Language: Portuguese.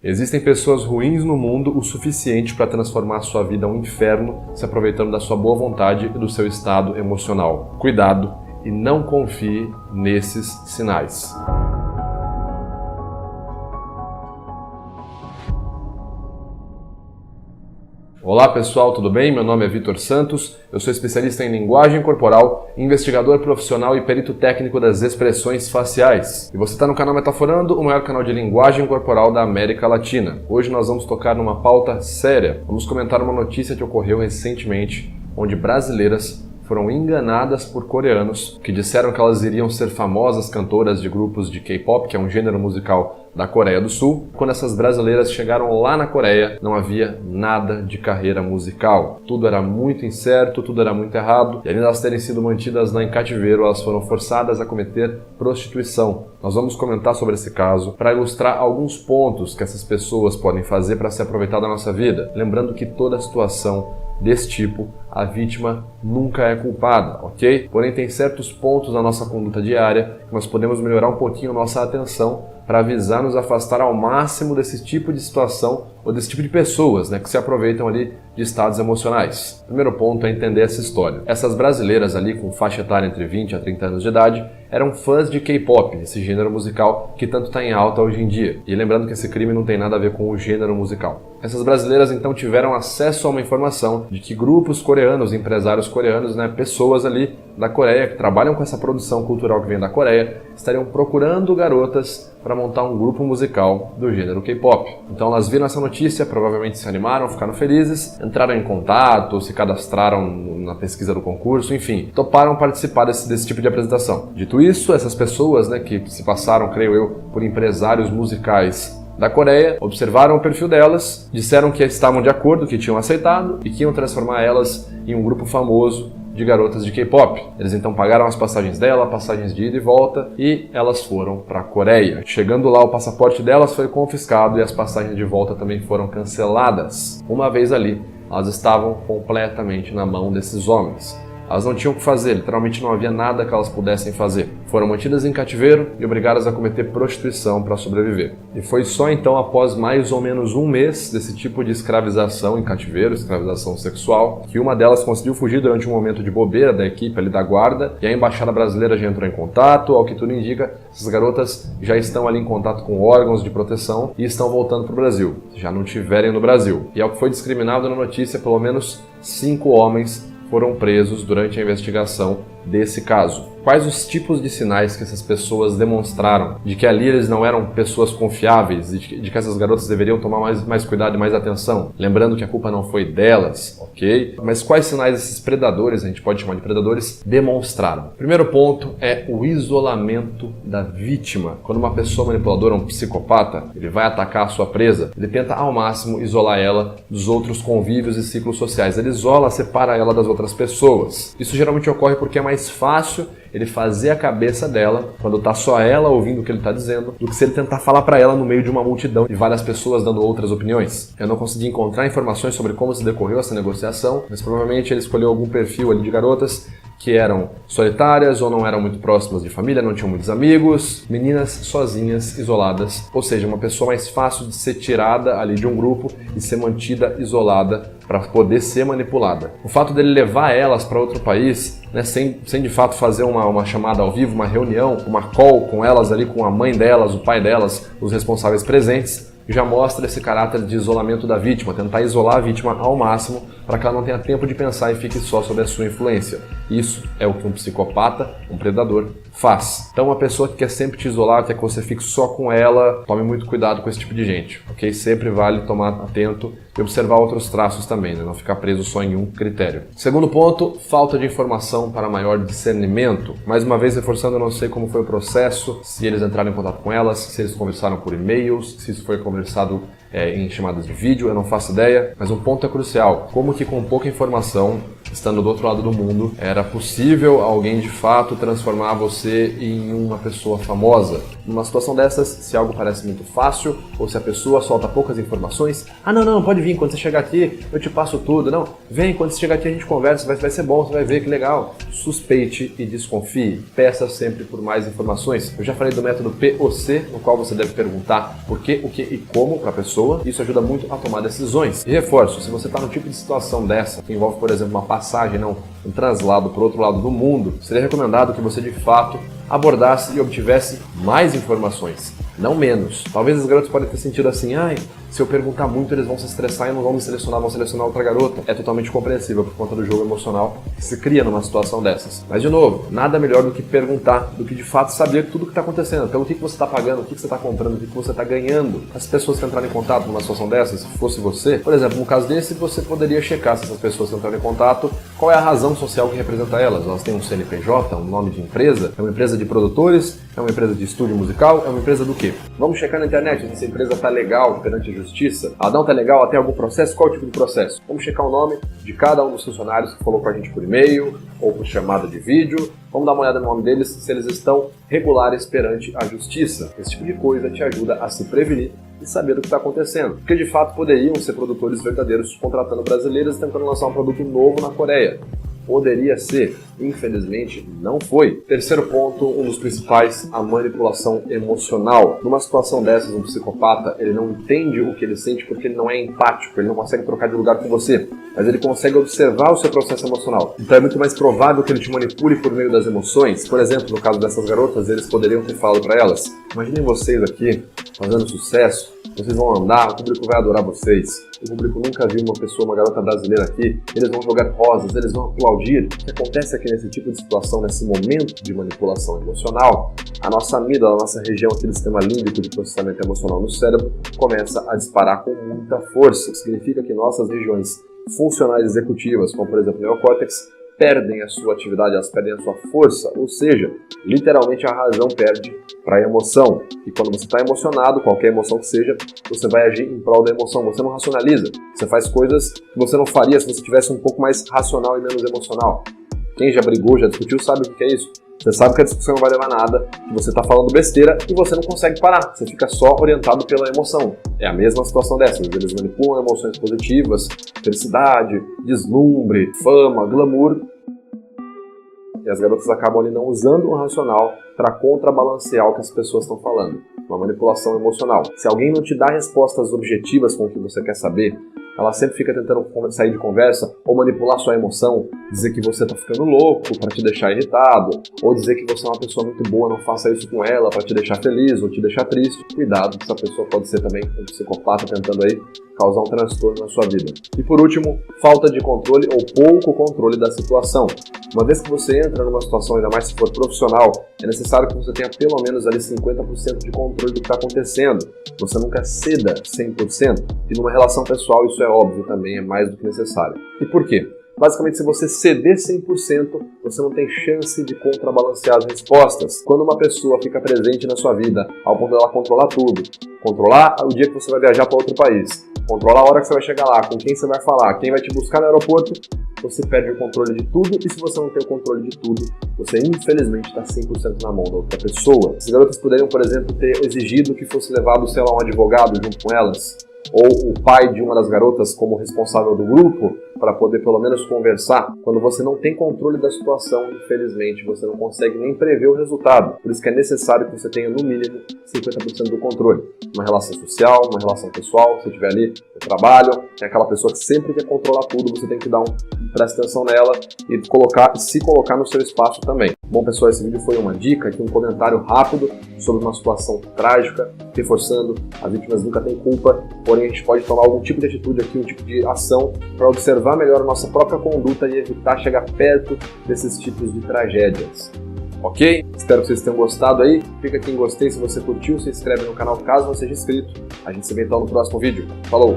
Existem pessoas ruins no mundo o suficiente para transformar sua vida um inferno, se aproveitando da sua boa vontade e do seu estado emocional. Cuidado e não confie nesses sinais. Olá pessoal, tudo bem? Meu nome é Vitor Santos, eu sou especialista em linguagem corporal, investigador profissional e perito técnico das expressões faciais. E você está no canal Metaforando, o maior canal de linguagem corporal da América Latina. Hoje nós vamos tocar numa pauta séria. Vamos comentar uma notícia que ocorreu recentemente, onde brasileiras foram enganadas por coreanos que disseram que elas iriam ser famosas cantoras de grupos de K-pop, que é um gênero musical da Coreia do Sul. Quando essas brasileiras chegaram lá na Coreia, não havia nada de carreira musical. Tudo era muito incerto, tudo era muito errado. E além de elas terem sido mantidas em cativeiro, elas foram forçadas a cometer prostituição. Nós vamos comentar sobre esse caso para ilustrar alguns pontos que essas pessoas podem fazer para se aproveitar da nossa vida. Lembrando que toda situação desse tipo, a vítima nunca é culpada, ok? Porém, tem certos pontos na nossa conduta diária que nós podemos melhorar um pouquinho a nossa atenção para avisar, nos afastar ao máximo desse tipo de situação ou desse tipo de pessoas, que se aproveitam ali de estados emocionais. O primeiro ponto é entender essa história. Essas brasileiras ali com faixa etária entre 20 a 30 anos de idade eram fãs de K-pop, esse gênero musical que tanto está em alta hoje em dia. E lembrando que esse crime não tem nada a ver com o gênero musical. Essas brasileiras então tiveram acesso a uma informação de que grupos coreanos, empresários coreanos, pessoas ali da Coreia que trabalham com essa produção cultural que vem da Coreia, estariam procurando garotas para montar um grupo musical do gênero K-pop. Então elas viram essa notícia, provavelmente se animaram, ficaram felizes, entraram em contato, se cadastraram na pesquisa do concurso, enfim, toparam participar desse tipo de apresentação. Dito isso, essas pessoas que se passaram, creio eu, por empresários musicais da Coreia, observaram o perfil delas, disseram que estavam de acordo, que tinham aceitado e que iam transformar elas em um grupo famoso de garotas de K-pop. Eles então pagaram as passagens dela, passagens de ida e volta, e elas foram para a Coreia. Chegando lá, o passaporte delas foi confiscado e as passagens de volta também foram canceladas. Uma vez ali, elas estavam completamente na mão desses homens. Elas não tinham o que fazer, literalmente não havia nada que elas pudessem fazer. Foram mantidas em cativeiro e obrigadas a cometer prostituição para sobreviver. E foi só então após mais ou menos um mês desse tipo de escravização em cativeiro, escravização sexual, que uma delas conseguiu fugir durante um momento de bobeira da equipe ali da guarda, e a embaixada brasileira já entrou em contato. Ao que tudo indica, essas garotas já estão ali em contato com órgãos de proteção e estão voltando para o Brasil, se já não estiverem no Brasil. E ao que foi discriminado na notícia, pelo menos 5 homens foram presos durante a investigação desse caso. Quais os tipos de sinais que essas pessoas demonstraram de que ali eles não eram pessoas confiáveis, de que essas garotas deveriam tomar mais cuidado e mais atenção? Lembrando que a culpa não foi delas, ok? Mas quais sinais esses predadores, a gente pode chamar de predadores, demonstraram? O primeiro ponto é o isolamento da vítima. Quando uma pessoa manipuladora, um psicopata, ele vai atacar a sua presa, ele tenta ao máximo isolar ela dos outros convívios e ciclos sociais. Ele isola, separa ela das outras pessoas. Isso geralmente ocorre porque é mais fácil ele fazer a cabeça dela, quando tá só ela ouvindo o que ele tá dizendo, do que se ele tentar falar para ela no meio de uma multidão de várias pessoas dando outras opiniões. Eu não consegui encontrar informações sobre como se decorreu essa negociação, mas provavelmente ele escolheu algum perfil ali de garotas que eram solitárias ou não eram muito próximas de família, não tinham muitos amigos, meninas sozinhas, isoladas, ou seja, uma pessoa mais fácil de ser tirada ali de um grupo e ser mantida isolada para poder ser manipulada. O fato dele levar elas para outro país, sem de fato fazer uma chamada ao vivo, uma reunião, uma call com elas ali, com a mãe delas, o pai delas, os responsáveis presentes, já mostra esse caráter de isolamento da vítima, tentar isolar a vítima ao máximo para que ela não tenha tempo de pensar e fique só sob a sua influência. Isso é o que um psicopata, um predador, faz. Então uma pessoa que quer sempre te isolar, quer que você fique só com ela, tome muito cuidado com esse tipo de gente, ok? Sempre vale tomar atento e observar outros traços também, não ficar preso só em um critério. Segundo ponto, falta de informação para maior discernimento. Mais uma vez reforçando, eu não sei como foi o processo, se eles entraram em contato com elas, se eles conversaram por e-mails, se isso foi conversado em chamadas de vídeo, eu não faço ideia, mas um ponto é crucial: como que com pouca informação estando do outro lado do mundo, era possível alguém de fato transformar você em uma pessoa famosa. Numa situação dessas, se algo parece muito fácil, ou se a pessoa solta poucas informações, não, pode vir, quando você chegar aqui eu te passo tudo, não, vem, quando você chegar aqui a gente conversa, vai ser bom, você vai ver que legal. Suspeite e desconfie, peça sempre por mais informações. Eu já falei do método POC, no qual você deve perguntar por que, o que e como para a pessoa, isso ajuda muito a tomar decisões. E reforço, se você está num tipo de situação dessa, que envolve, por exemplo, uma passagem, um translado para o outro lado do mundo, seria recomendado que você de fato abordasse e obtivesse mais informações, não menos. Talvez os garotos podem ter sentido assim, se eu perguntar muito eles vão se estressar e não vão me selecionar, vão selecionar outra garota. É totalmente compreensível por conta do jogo emocional que se cria numa situação dessas. Mas de novo, nada melhor do que perguntar, do que de fato saber tudo o que está acontecendo, pelo que você está pagando, o que você está comprando, o que você está ganhando. As pessoas que entrarem em contato numa situação dessas, se fosse você, por exemplo, no caso desse, você poderia checar se essas pessoas que entrarem em contato, qual é a razão social que representa elas. Elas têm um CNPJ, um nome de empresa, é uma empresa de produtores, é uma empresa de estúdio musical, é uma empresa do quê? Vamos checar na internet se essa empresa está legal perante a justiça. Ela não está legal, até algum processo? Qual é o tipo de processo? Vamos checar o nome de cada um dos funcionários que falou com a gente por e-mail ou por chamada de vídeo. Vamos dar uma olhada no nome deles, se eles estão regulares perante a justiça. Esse tipo de coisa te ajuda a se prevenir e saber o que está acontecendo. Porque de fato poderiam ser produtores verdadeiros contratando brasileiros e tentando lançar um produto novo na Coreia. Poderia ser, infelizmente não foi. Terceiro ponto, um dos principais, a manipulação emocional. Numa situação dessas, um psicopata, ele não entende o que ele sente porque ele não é empático, ele não consegue trocar de lugar com você, mas ele consegue observar o seu processo emocional. Então é muito mais provável que ele te manipule por meio das emoções. Por exemplo, no caso dessas garotas, eles poderiam ter falado para elas, imaginem vocês aqui, fazendo sucesso, vocês vão andar, o público vai adorar vocês. O público nunca viu uma garota brasileira aqui. Eles vão jogar rosas, eles vão aplaudir. O que acontece aqui nesse tipo de situação, nesse momento de manipulação emocional, a nossa amígdala, a nossa região aqui do sistema límbico de processamento emocional no cérebro, começa a disparar com muita força. Significa que nossas regiões funcionais executivas, como por exemplo o neocórtex, perdem a sua atividade, elas perdem a sua força, ou seja, literalmente a razão perde para a emoção. E quando você está emocionado, qualquer emoção que seja, você vai agir em prol da emoção, você não racionaliza, você faz coisas que você não faria se você tivesse um pouco mais racional e menos emocional. Quem já brigou, já discutiu, sabe o que é isso. Você sabe que a discussão não vai levar a nada, que você está falando besteira e você não consegue parar, você fica só orientado pela emoção. É a mesma situação dessas, eles manipulam emoções positivas, felicidade, deslumbre, fama, glamour, e as garotas acabam ali não usando o racional para contrabalancear o que as pessoas estão falando. Uma manipulação emocional. Se alguém não te dá respostas objetivas com o que você quer saber, ela sempre fica tentando sair de conversa ou manipular sua emoção, dizer que você tá ficando louco para te deixar irritado, ou dizer que você é uma pessoa muito boa, não faça isso com ela para te deixar feliz ou te deixar triste. Cuidado, que essa pessoa pode ser também um psicopata tentando aí causar um transtorno na sua vida. E por último, falta de controle ou pouco controle da situação. Uma vez que você entra numa situação, ainda mais se for profissional, é necessário que você tenha pelo menos ali 50% de controle do que está acontecendo. Você nunca ceda 100%. E numa relação pessoal isso é óbvio também, é mais do que necessário. E por quê? Basicamente, se você ceder 100%, você não tem chance de contrabalancear as respostas. Quando uma pessoa fica presente na sua vida, ao ponto dela controlar tudo, controlar o dia que você vai viajar para outro país, controlar a hora que você vai chegar lá, com quem você vai falar, quem vai te buscar no aeroporto, você perde o controle de tudo, e se você não tem o controle de tudo, você infelizmente está 100% na mão da outra pessoa. As garotas poderiam, por exemplo, ter exigido que fosse levado, sei lá, um advogado junto com elas, ou o pai de uma das garotas como responsável do grupo, para poder pelo menos conversar. Quando você não tem controle da situação, infelizmente, você não consegue nem prever o resultado. Por isso que é necessário que você tenha, no mínimo, 50% do controle. Uma relação social, uma relação pessoal, se estiver ali no trabalho, tem aquela pessoa que sempre quer controlar tudo, você tem que prestar atenção nela e se colocar no seu espaço também. Bom, pessoal, esse vídeo foi uma dica, aqui um comentário rápido sobre uma situação trágica, reforçando, as vítimas nunca têm culpa, porém a gente pode tomar algum tipo de atitude aqui, um tipo de ação para observar melhor a nossa própria conduta e evitar chegar perto desses tipos de tragédias. Ok? Espero que vocês tenham gostado aí. Clica aqui em gostei se você curtiu, se inscreve no canal caso não seja inscrito. A gente se vê então no próximo vídeo. Falou!